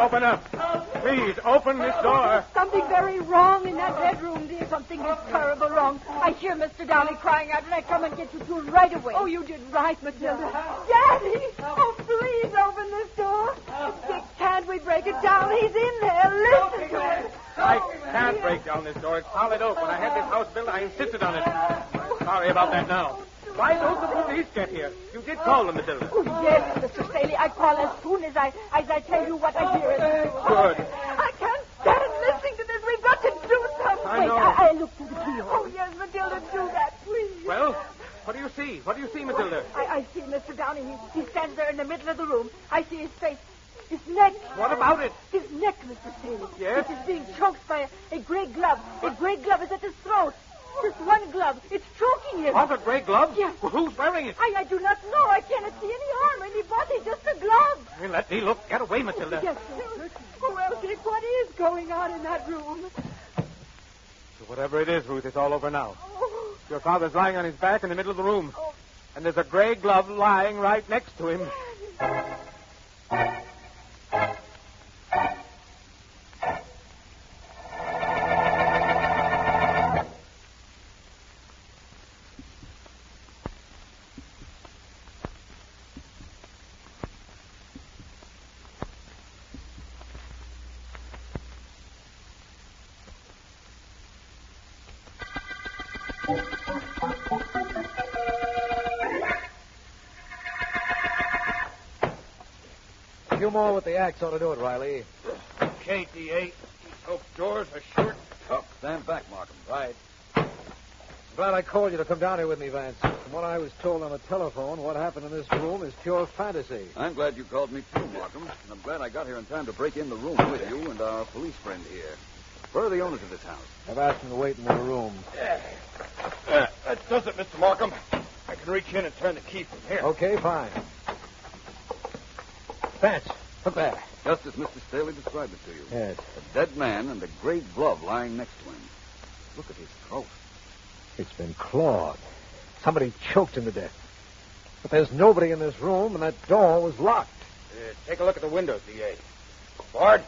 Open up. Please, open this door. There's something very wrong in that bedroom, dear. Something is terrible wrong. I hear Mr. Downey crying out, and I come and get you two right away. Oh, you did right, Matilda. Daddy! Oh, please open this door. Dick, can't we break it down? He's in there. Listen to him. I can't break down this door. It's solid oak. When I had this house built, I insisted on it. I'm sorry about that now. Why don't the police get here? You did call them, Matilda. Oh, yes, Mr. Staley. I call as soon as I tell you what I hear. Good. I can't stand listening to this. We've got to do something. I know. I look through the keyhole. Oh, yes, Matilda, do that, please. Well, what do you see? What do you see, Matilda? I see Mr. Downey. He stands there in the middle of the room. I see his face. His neck. What about it? His neck, Mr. Staley. Yes? It is being choked by a gray glove. A gray glove is at his throat. Just one glove. It's choking him. What, a gray glove? Yes. Well, who's wearing it? I do not know. I cannot see any arm, any body, just a glove. Well, let me look. Get away, Matilda. Yes, sir. Well, Dick, what is going on in that room? Whatever it is, Ruth, it's all over now. Oh. Your father's lying on his back in the middle of the room. Oh. And there's a gray glove lying right next to him. A few more with the axe ought to do it, Riley. Okay, D.A. Hope doors are short. Oh, stand back, Markham. Right. I'm glad I called you to come down here with me, Vance. From what I was told on the telephone, what happened in this room is pure fantasy. I'm glad you called me, too, Markham. And I'm glad I got here in time to break in the room with you and our police friend here. Where are the owners of this house? I've asked them to wait in the room. That does it, Mr. Markham. I can reach in and turn the key from here. Okay, fine. Vance, look there. Just as Mr. Staley described it to you. Yes. A dead man and a gray glove lying next to him. Look at his throat. It's been clawed. Somebody choked him to death. But there's nobody in this room, and that door was locked. Take a look at the windows, D.A. Bard?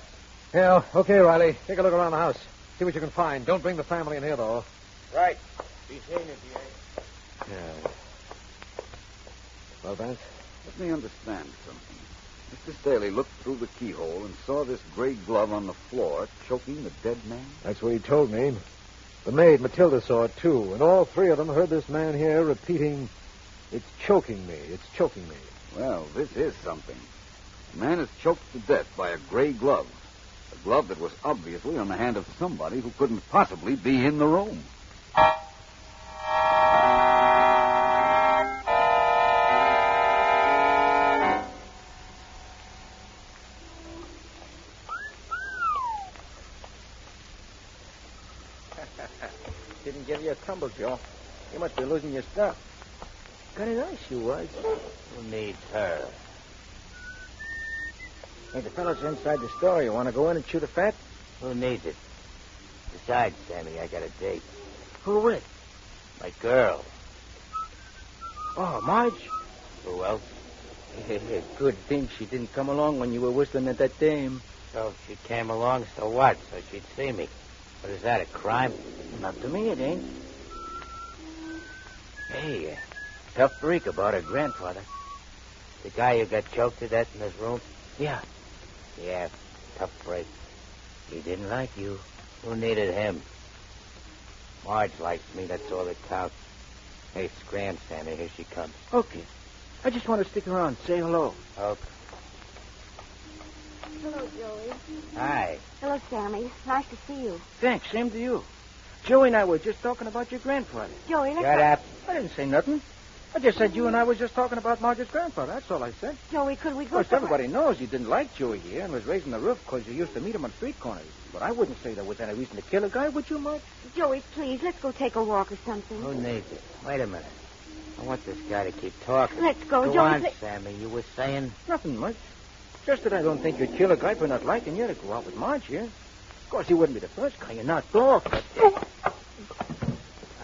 Yeah, okay, Riley. Take a look around the house. See what you can find. Don't bring the family in here, though. Right. Be seeing you, D.A. Yeah. Well, Vance? Let me understand something. Mr. Staley looked through the keyhole and saw this gray glove on the floor choking the dead man? That's what he told me. The maid, Matilda, saw it, too. And all three of them heard this man here repeating, "It's choking me. It's choking me." Well, this is something. A man is choked to death by a gray glove. A glove that was obviously on the hand of somebody who couldn't possibly be in the room. Didn't give you a tumble, Joe. You must be losing your stuff. Got it nice, you was. Who needs her? Hey, the fellow's inside the store. You want to go in and shoot a fat? Who needs it? Besides, Sammy, I got a date. Who with? My girl. Oh, Marge? Who else? Good thing she didn't come along when you were whistling at that dame. So if she came along, so what? So she'd see me. What is that, a crime? Not to me, it ain't. Hey, tough freak about her grandfather. The guy who got choked to death in this room? Yeah. Yeah, tough break. He didn't like you. Who needed him? Marge likes me, that's all that counts. Hey, scram, Sammy, here she comes. Okay. I just want to stick around, say hello. Okay. Hello, Joey. Hi. Hello, Sammy. Nice to see you. Thanks, same to you. Joey and I were just talking about your grandfather. Joey, let's Shut up. I didn't say nothing. I just said you and I was just talking about Marge's grandfather. That's all I said. Joey, could we Of go course, somewhere? everybody knows you didn't like Joey here and was raising the roof because you used to meet him on street corners. But I wouldn't say there was any reason to kill a guy, would you, Marge? Joey, please, let's go take a walk or something. Who needs it? Wait a minute. I want this guy to keep talking. Let's go, Go Joey. on, Sammy. You were saying? Nothing much. Just that I don't think you'd kill a guy for not liking you to go out with Marge here. Of course, he wouldn't be the first guy you knocked off. But...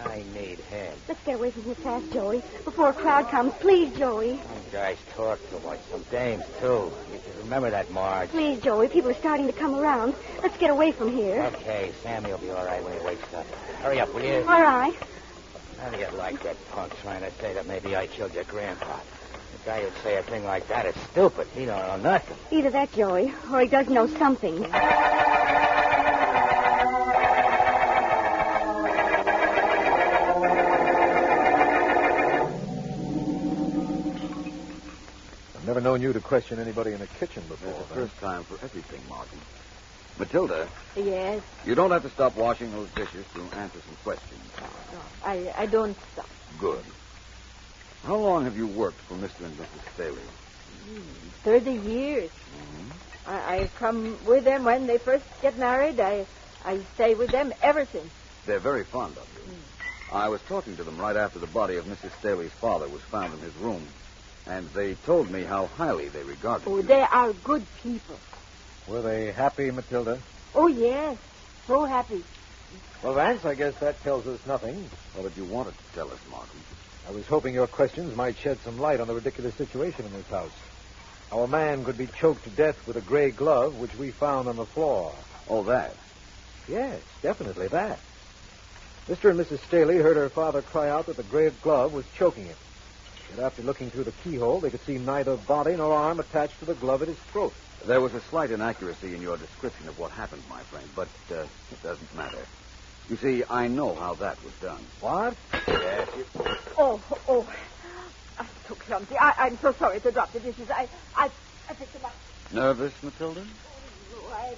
I need him. Let's get away from here fast, Joey, before a crowd comes. Please, Joey. Some guys talk too much. Some dames, too. You should remember that, Marge. Please, Joey. People are starting to come around. Let's get away from here. Okay, Sammy will be all right when he wakes up. Hurry up, will you? All right. How do you like that punk trying to say that maybe I killed your grandpa? The guy who'd say a thing like that is stupid. He don't know nothing. Either that, Joey, or he does know something. I've never known you to question anybody in the kitchen before. It's the first time for everything, Markham. Matilda, Yes. you don't have to stop washing those dishes to answer some questions. No, I don't stop. Good. How long have you worked for Mr. and Mrs. Staley? 30 years. I come with them when they first get married. I stay with them ever since. They're very fond of you. I was talking to them right after the body of Mrs. Staley's father was found in his room, and they told me how highly they regarded Oh, you. they are good people. Were they happy, Matilda? Oh, yes. So happy. Well, Vance, I guess that tells us nothing. What did you want it to tell us, Markham? I was hoping your questions might shed some light on the ridiculous situation in this house. How a man could be choked to death with a gray glove, which we found on the floor. Oh, that. Yes, definitely that. Mr. and Mrs. Staley heard her father cry out that the gray glove was choking him. But after looking through the keyhole, they could see neither body nor arm attached to the glove at his throat. There was a slight inaccuracy in your description of what happened, my friend, but it doesn't matter. You see, I know how that was done. What? Yes, Oh. I'm so clumsy. I'm so sorry to drop the dishes. I picked them up. Nervous, Matilda? No, I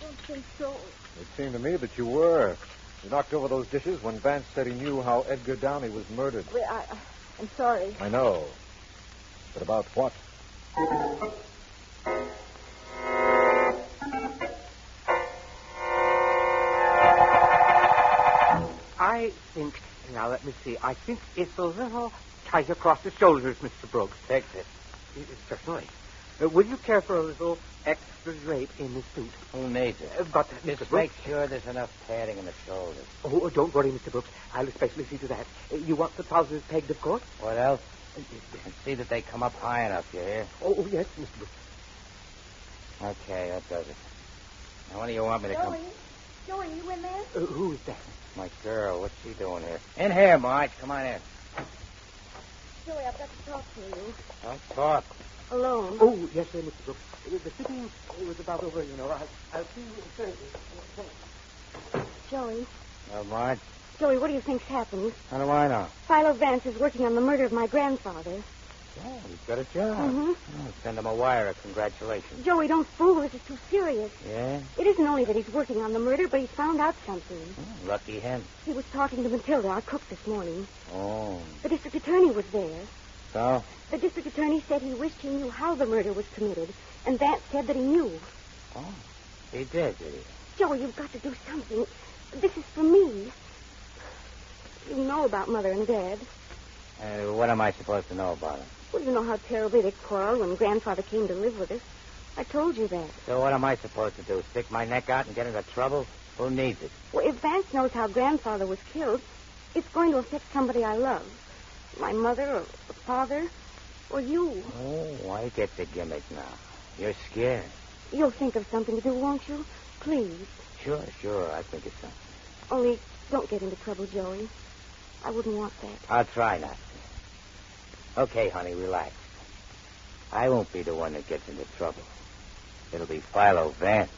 don't think so. It seemed to me that you were. You knocked over those dishes when Vance said he knew how Edgar Downey was murdered. Well, I'm sorry. I know. But about what? I think, now let me see, I think it's a little tight across the shoulders, Mr. Brooks. Fix it. Certainly. Will you care for a little extra drape in the suit? Who needs it? But, Just Mr. make Brooks... sure there's enough padding in the shoulders. Oh, don't worry, Mr. Brooks. I'll especially see to that. You want the trousers pegged, of course? What else? And see that they come up high enough, you hear? Oh, yes, Mr. Brooks. Okay, that does it. Now, when do you want me to come? Joey, you in there? Who's that? My girl, what's she doing here? In here, Marge. Come on in. Joey, I've got to talk to you. Don't talk. Alone. Oh, yes, sir, Mr. Brooks. The sitting was about over, you know. I'll see you Thursday. Joey. Well, Marge, Joey, what do you think's happened? how do I know? Philo Vance is working on the murder of my grandfather. Oh, he's got a job. Mm-hmm. Oh, send him a wire of congratulations. Joey, don't fool. This is too serious. Yeah? It isn't only that he's working on the murder, but he's found out something. Oh, lucky him. He was talking to Matilda, our cook, this morning. Oh. The district attorney was there. So? The district attorney said he wished he knew how the murder was committed, and Vance said that he knew. Oh. He did he? Joey, you've got to do something. This is for me. You know about Mother and Dad. What am I supposed to know about him? Well, you know how terribly they quarreled when Grandfather came to live with us. I told you that. So what am I supposed to do? Stick my neck out and get into trouble? Who needs it? Well, if Vance knows how Grandfather was killed, it's going to affect somebody I love. My mother or father or you. Oh, I get the gimmick now. You're scared. You'll think of something to do, won't you? Please. Sure, I think it's something. Only don't get into trouble, Joey. I wouldn't want that. I'll try not to. Okay, honey, relax. I won't be the one that gets into trouble. It'll be Philo Vance.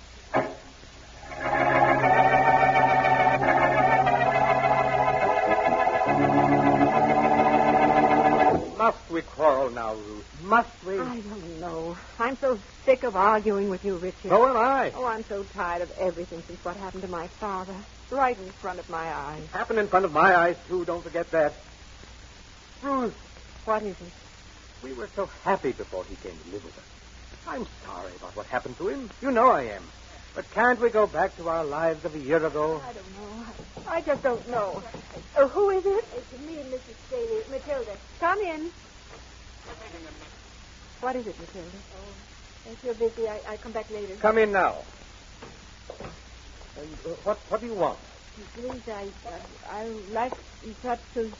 Must we quarrel now, Ruth? Must we? I don't know. I'm so sick of arguing with you, Richard. So am I. Oh, I'm so tired of everything since what happened to my father. Right in front of my eyes. Happened in front of my eyes, too. Don't forget that. Ruth, What is it? We were so happy before he came to live with us. I'm sorry about what happened to him. You know I am. But can't we go back to our lives of a year ago? I don't know. I just don't know. Who is it? It's me and Mrs. Staley. Matilda. Come in. What is it, Matilda? Oh, if you're busy, I come back later. Come in now. What do you want? Please, I'd like perhaps to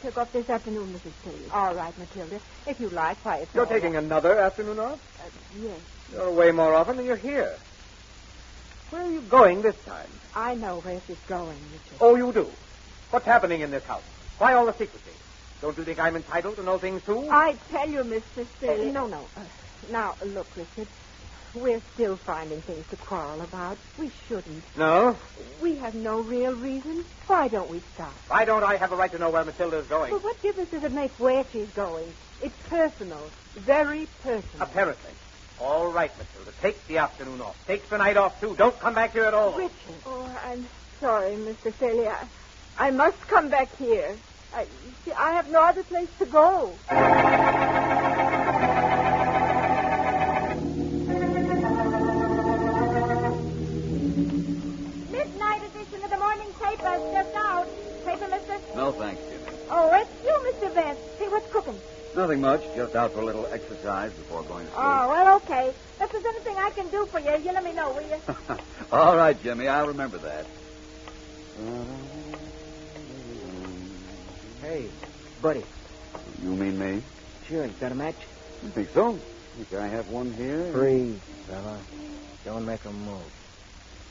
take off this afternoon, Mrs. Staley. All right, Matilda. If you like, why, it's You're all taking right. another afternoon off? Yes. You're away more often than you're here. Where are you going this time? I know where she's going, Richard. Oh, you do? What's happening in this house? Why all the secrecy? Don't you think I'm entitled to know things, too? I tell you, Mr. Staley. No. Now, look, Richard. We're still finding things to quarrel about. We shouldn't. No? We have no real reason. Why don't we stop? Why don't I have a right to know where Matilda is going? Well, what difference does it make where she's going? It's personal. Very personal. Apparently. All right, Matilda. Take the afternoon off. Take the night off, too. Don't come back here at all. Richard. Oh, I'm sorry, Mr. Staley. I must come back here. I have no other place to go. Midnight edition of the morning paper is just out. Paper, mister? No, thanks, Jimmy. Oh, it's you, Mr. Vance. See what's cooking. Nothing much. Just out for a little exercise before going to sleep. Oh, well, okay. If there's anything I can do for you, you let me know, will you? All right, Jimmy. I'll remember that. Hey, buddy. You mean me? Sure, you got a match? You think so? Think I have one here? Freeze, fella. Don't make a move.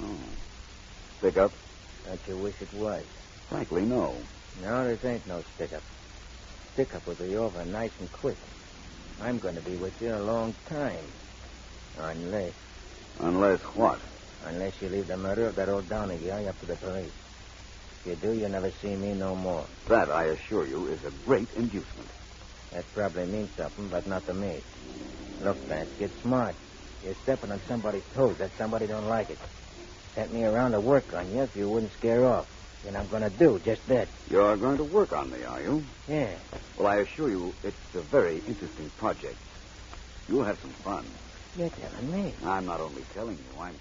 Oh. Stick up? Don't you wish it was? Frankly, no. No, this ain't no stick-up. Stick-up will be over nice and quick. I'm going to be with you a long time. Unless... Unless what? Unless you leave the murder of that old Downey guy up to the police. If you do, you'll never see me no more. That, I assure you, is a great inducement. That probably means something, but not to me. Look, Vance, get smart. You're stepping on somebody's toes. That somebody don't like it. Sent me around to work on you if you wouldn't scare off. And I'm going to do just that. You're going to work on me, are you? Yeah. Well, I assure you, it's a very interesting project. You'll have some fun. You're telling me. I'm not only telling you, I'm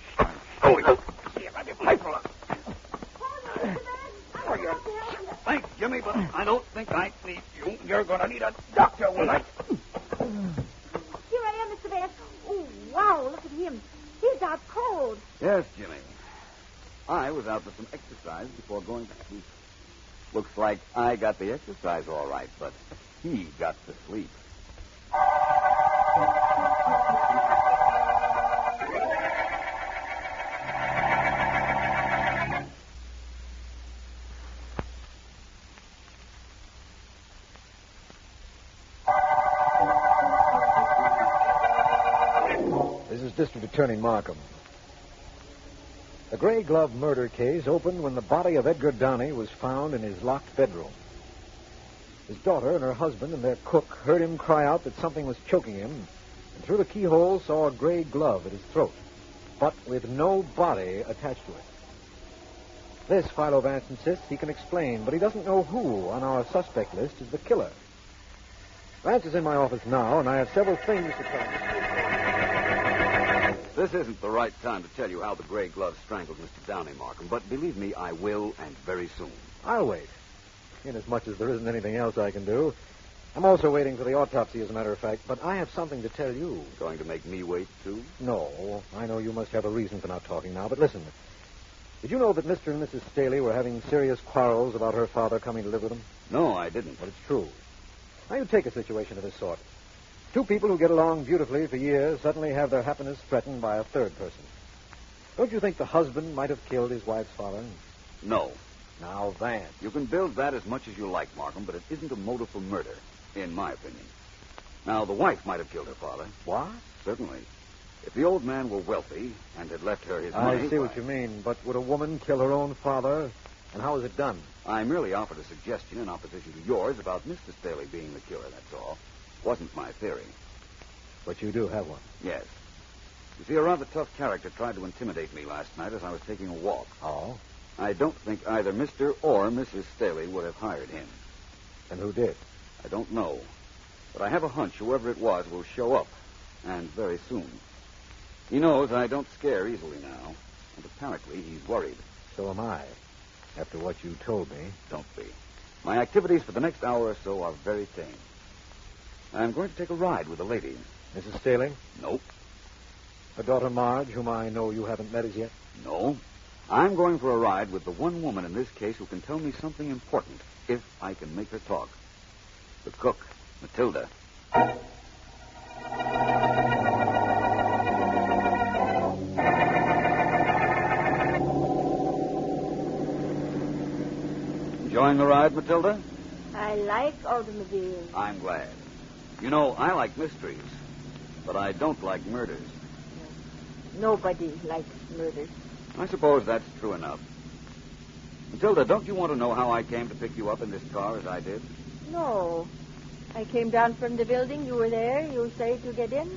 showing you. See if I can pipe her up. Oh, yeah. Thanks, Jimmy, but I don't think I need you. You're going to need a doctor when I... Here I am, Mr. Vance. Oh, wow, look at him. He's out cold. Yes, Jimmy. I was out for some exercise before going to sleep. Looks like I got the exercise all right, but he got to sleep. This is District Attorney Markham. The Gray Glove murder case opened when the body of Edgar Downey was found in his locked bedroom. His daughter and her husband and their cook heard him cry out that something was choking him, and through the keyhole saw a gray glove at his throat, but with no body attached to it. This, Philo Vance insists, he can explain, but he doesn't know who on our suspect list is the killer. Vance is in my office now, and I have several things to tell him. This isn't the right time to tell you how the gray glove strangled Mr. Downey, Markham, but believe me, I will, and very soon. I'll wait, inasmuch as there isn't anything else I can do. I'm also waiting for the autopsy, as a matter of fact, but I have something to tell you. Going to make me wait, too? No, I know you must have a reason for not talking now, but listen. Did you know that Mr. and Mrs. Staley were having serious quarrels about her father coming to live with them? No, I didn't. But it's true. Now, you take a situation of this sort. Two people who get along beautifully for years suddenly have their happiness threatened by a third person. Don't you think the husband might have killed his wife's father? No. Now, Vance. You can build that as much as you like, Markham, but it isn't a motive for murder, in my opinion. Now, the wife might have killed her father. What? Certainly. If the old man were wealthy and had left her his money... I see what you mean, but would a woman kill her own father? And how is it done? I merely offered a suggestion in opposition to yours about Mr. Staley being the killer, that's all. Wasn't my theory. But you do have one. Yes. You see, a rather tough character tried to intimidate me last night as I was taking a walk. Oh? I don't think either Mr. or Mrs. Staley would have hired him. And who did? I don't know. But I have a hunch whoever it was will show up, and very soon. He knows I don't scare easily now, and apparently he's worried. So am I, after what you told me. Don't be. My activities for the next hour or so are very tame. I'm going to take a ride with a lady. Mrs. Staley? Nope. Her daughter Marge, whom I know you haven't met as yet? No. I'm going for a ride with the one woman in this case who can tell me something important, if I can make her talk. The cook, Matilda. Enjoying the ride, Matilda? I like automobiles. I'm glad. You know, I like mysteries, but I don't like murders. Nobody likes murder. I suppose that's true enough. Matilda, don't you want to know how I came to pick you up in this car as I did? No. I came down from the building. You were there. You say to get in.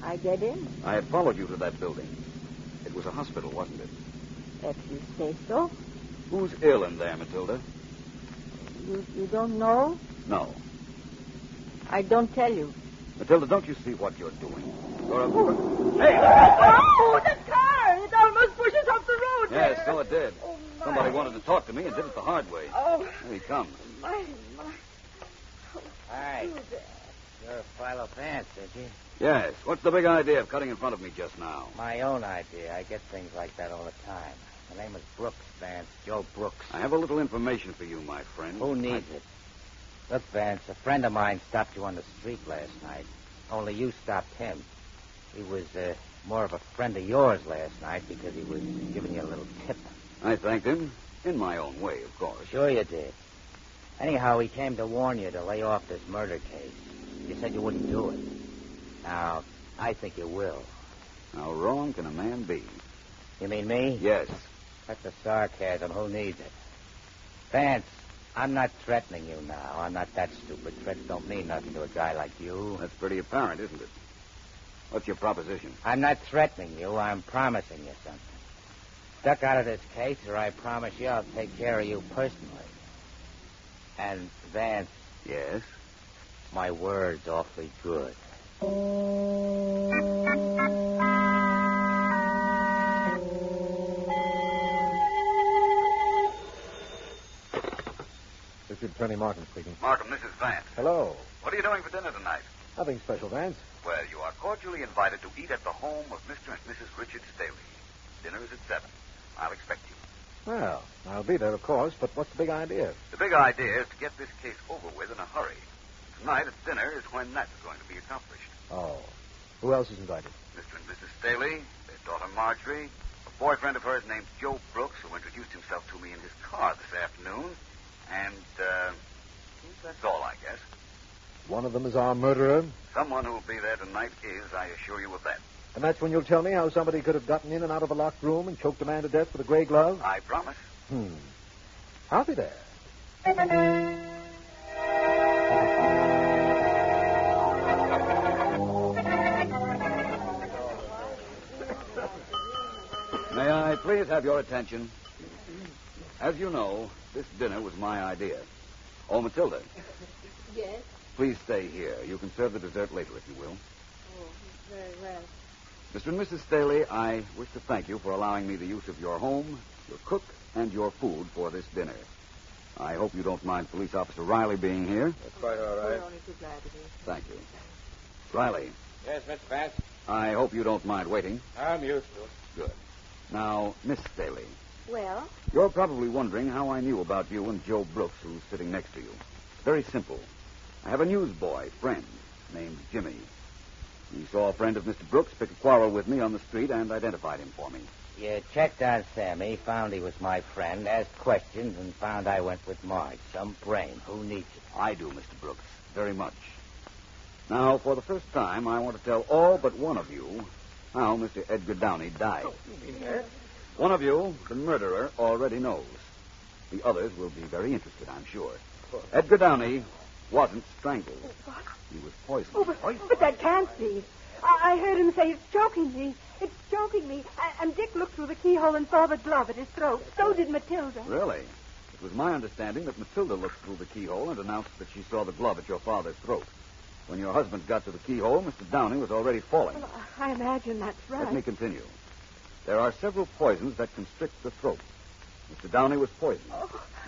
I get in. I had followed you to that building. It was a hospital, wasn't it? If you say so. Who's ill in there, Matilda? You don't know? No. I don't tell you. Matilda, don't you see what you're doing? You're a... Hey! Oh, the car! It almost pushes off the road. Yes, there. so it did. Oh, my. Somebody wanted to talk to me and did it the hard way. Oh. Here he comes. My. Hi. You're Philo Vance, aren't you? Yes. What's the big idea of cutting in front of me just now? My own idea. I get things like that all the time. My name is Brooks, Vance. Joe Brooks. I have a little information for you, my friend. Who needs it? Look, Vance, a friend of mine stopped you on the street last night. Only you stopped him. He was more of a friend of yours last night because he was giving you a little tip. I thanked him in my own way, of course. Sure you did. Anyhow, he came to warn you to lay off this murder case. You said you wouldn't do it. Now, I think you will. How wrong can a man be? You mean me? Yes. That's the sarcasm. Who needs it? Vance, I'm not threatening you now. I'm not that stupid. Threats don't mean nothing to a guy like you. That's pretty apparent, isn't it? What's your proposition? I'm not threatening you. I'm promising you something. Duck out of this case, or I promise you I'll take care of you personally. And, Vance. Yes? My word's awfully good. This is Attorney Markham speaking. Markham, this is Vance. Hello. What are you doing for dinner tonight? Nothing special, Vance. Well, you are cordially invited to eat at the home of Mr. and Mrs. Richard Staley. Dinner is at 7. I'll expect you. Well, I'll be there, of course, but what's the big idea? The big idea is to get this case over with in a hurry. Tonight at dinner is when that's going to be accomplished. Oh. Who else is invited? Mr. and Mrs. Staley, their daughter Marjorie, a boyfriend of hers named Joe Brooks, who introduced himself to me in his car this afternoon, and, that's all, I guess. One of them is our murderer. Someone who will be there tonight is, I assure you of that. And that's when you'll tell me how somebody could have gotten in and out of a locked room and choked a man to death with a gray glove? I promise. I'll be there. May I please have your attention? As you know, this dinner was my idea. Oh, Matilda. Yes? Please stay here. You can serve the dessert later, if you will. Oh, very well. Mr. and Mrs. Staley, I wish to thank you for allowing me the use of your home, your cook, and your food for this dinner. I hope you don't mind Police Officer Riley being here. That's quite all right. We're only too glad to be. Thank you. Riley, Yes, Mr. Vance? I hope you don't mind waiting. I'm used to it. Good. Now, Miss Staley, Well, you're probably wondering how I knew about you and Joe Brooks, who's sitting next to you. Very simple. I have a newsboy friend named Jimmy. He saw a friend of Mr. Brooks pick a quarrel with me on the street and identified him for me. You checked on Sammy, found he was my friend, asked questions, and found I went with Marge. Some brain. Who needs it? I do, Mr. Brooks, very much. Now, for the first time, I want to tell all but one of you how Mr. Edgar Downey died. One of you, the murderer, already knows. The others will be very interested, I'm sure. Edgar Downey wasn't strangled. What? He was poisoned. Oh, but that can't be. I heard him say it's choking me. It's choking me. And Dick looked through the keyhole and saw the glove at his throat. So did Matilda. Really? It was my understanding that Matilda looked through the keyhole and announced that she saw the glove at your father's throat. When your husband got to the keyhole, Mr. Downey was already falling. Well, I imagine that's right. Let me continue. There are several poisons that constrict the throat. Mr. Downey was poisoned.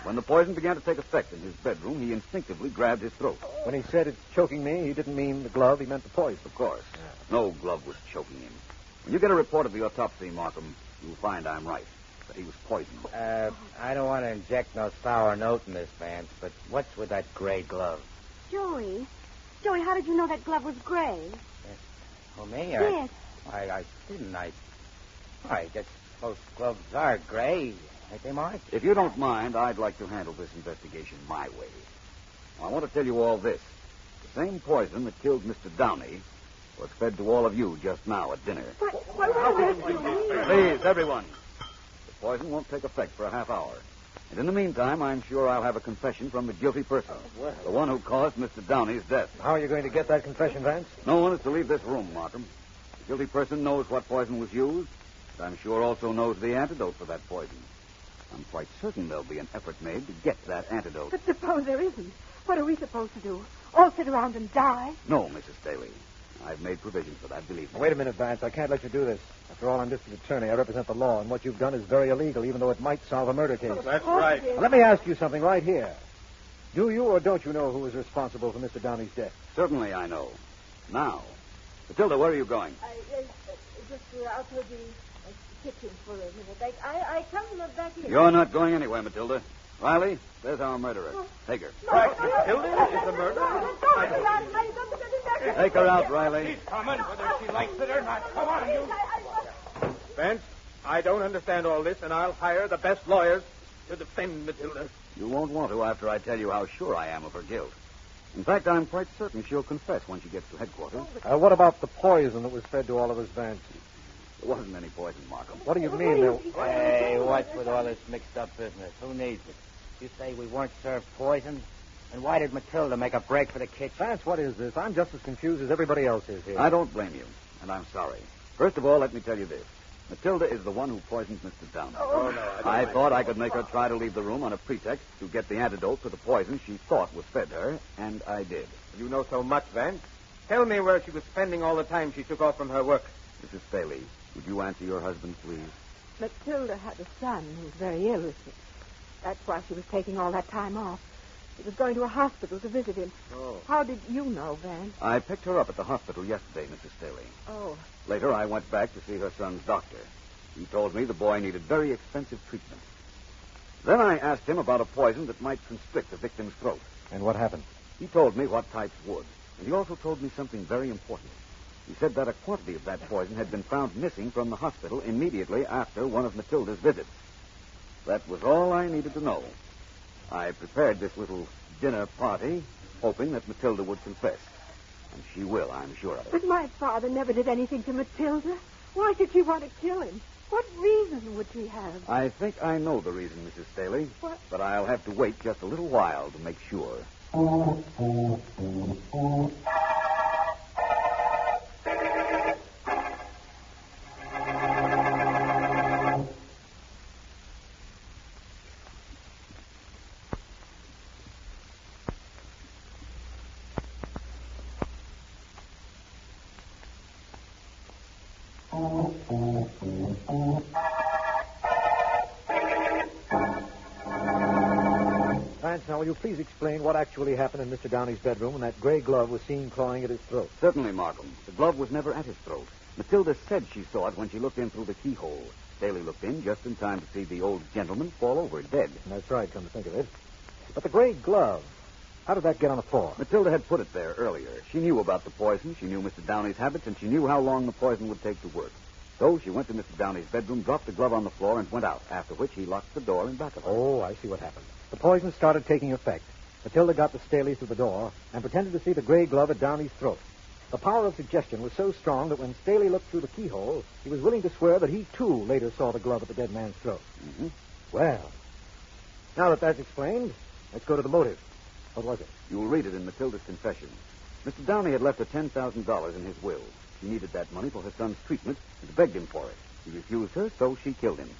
When the poison began to take effect in his bedroom, he instinctively grabbed his throat. When he said it's choking me, he didn't mean the glove. He meant the poison. Of course. Yeah. No glove was choking him. When you get a report of the autopsy, Markham, you'll find I'm right. That he was poisoned. I don't want to inject no sour note in this, Vance, but what's with that gray glove? Joey, how did you know that glove was gray? Oh, me? Yes. I didn't. I guess most gloves are gray. Ain't they, Mark? If you don't mind, I'd like to handle this investigation my way. I want to tell you all this. The same poison that killed Mr. Downey was fed to all of you just now at dinner. Please, everyone. The poison won't take effect for a half hour. And in the meantime, I'm sure I'll have a confession from the guilty person. The one who caused Mr. Downey's death. How are you going to get that confession, Vance? No one is to leave this room, Markham. The guilty person knows what poison was used, and I'm sure also knows the antidote for that poison. I'm quite certain there'll be an effort made to get that antidote. But suppose there isn't. What are we supposed to do? All sit around and die? No, Mrs. Staley. I've made provisions for that, believe me. Wait a minute, Vance. I can't let you do this. After all, I'm district attorney. I represent the law, and what you've done is very illegal, even though it might solve a murder case. That's right. Now, let me ask you something right here. Do you or don't you know who was responsible for Mr. Downey's death? Certainly I know. Now. Matilda, where are you going? Just out to the kitchen for a minute. I come back here. You're not going anywhere, Matilda. Riley, there's our murderer. Take her. Matilda is the murderer? Take her out, Riley. She's coming, whether she likes it or not. Come on, you. Vance, I don't understand all this, and I'll hire the best lawyers to defend Matilda. You won't want to after I tell you how sure I am of her guilt. In fact, I'm quite certain she'll confess when she gets to headquarters. What about the poison that was fed to all of us, Vance? There wasn't any poison, Markham. What do you mean? Hey, what's with all this mixed-up business? Who needs it? You say we weren't served poison? And why did Matilda make a break for the kitchen? Vance, what is this? I'm just as confused as everybody else is here. I don't blame you, and I'm sorry. First of all, let me tell you this. Matilda is the one who poisoned Mr. Downey. Oh, no. I thought I could make her try to leave the room on a pretext to get the antidote to the poison she thought was fed her, and I did. You know so much, Vance. Tell me where she was spending all the time she took off from her work. Mrs. Staley, would you answer your husband, please? Matilda had a son who was very ill. That's why she was taking all that time off. She was going to a hospital to visit him. Oh. How did you know, Vance? I picked her up at the hospital yesterday, Mrs. Staley. Oh. Later, I went back to see her son's doctor. He told me the boy needed very expensive treatment. Then I asked him about a poison that might constrict the victim's throat. And what happened? He told me what types would. And he also told me something very important. He said that a quantity of that poison had been found missing from the hospital immediately after one of Matilda's visits. That was all I needed to know. I prepared this little dinner party, hoping that Matilda would confess. And she will, I'm sure of it. But my father never did anything to Matilda. Why did she want to kill him? What reason would she have? I think I know the reason, Mrs. Staley. What? But I'll have to wait just a little while to make sure. Vance, now, will you please explain what actually happened in Mr. Downey's bedroom when that gray glove was seen clawing at his throat? Certainly, Markham. The glove was never at his throat. Matilda said she saw it when she looked in through the keyhole. Staley looked in just in time to see the old gentleman fall over dead. That's right, come to think of it. But the gray glove, how did that get on the floor? Matilda had put it there earlier. She knew about the poison, she knew Mr. Downey's habits, and she knew how long the poison would take to work. So she went to Mr. Downey's bedroom, dropped the glove on the floor, and went out, after which he locked the door in back of her. Oh, I see what happened. The poison started taking effect. Matilda got the Staleys through the door and pretended to see the gray glove at Downey's throat. The power of suggestion was so strong that when Staley looked through the keyhole, he was willing to swear that he, too, later saw the glove at the dead man's throat. Mm-hmm. Well, now that that's explained, let's go to the motive. What was it? You'll read it in Matilda's confession. Mr. Downey had left her $10,000 in his will. She needed that money for her son's treatment and begged him for it. He refused her, so she killed him.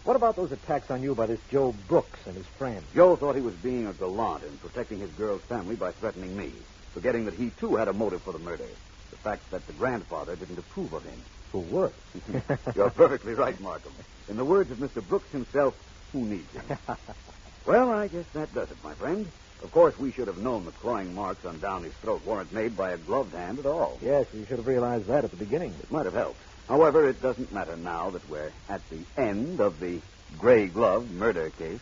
What about those attacks on you by this Joe Brooks and his friend? Joe thought he was being a gallant and protecting his girl's family by threatening me. forgetting that he, too, had a motive for the murder. The fact that the grandfather didn't approve of him. For work. You're perfectly right, Markham. In the words of Mr. Brooks himself, who needs him? Well, I guess that does it, my friend. Of course, we should have known the clawing marks on Downey's throat weren't made by a gloved hand at all. Yes, we should have realized that at the beginning. It might have helped. However, it doesn't matter now that we're at the end of the gray glove murder case.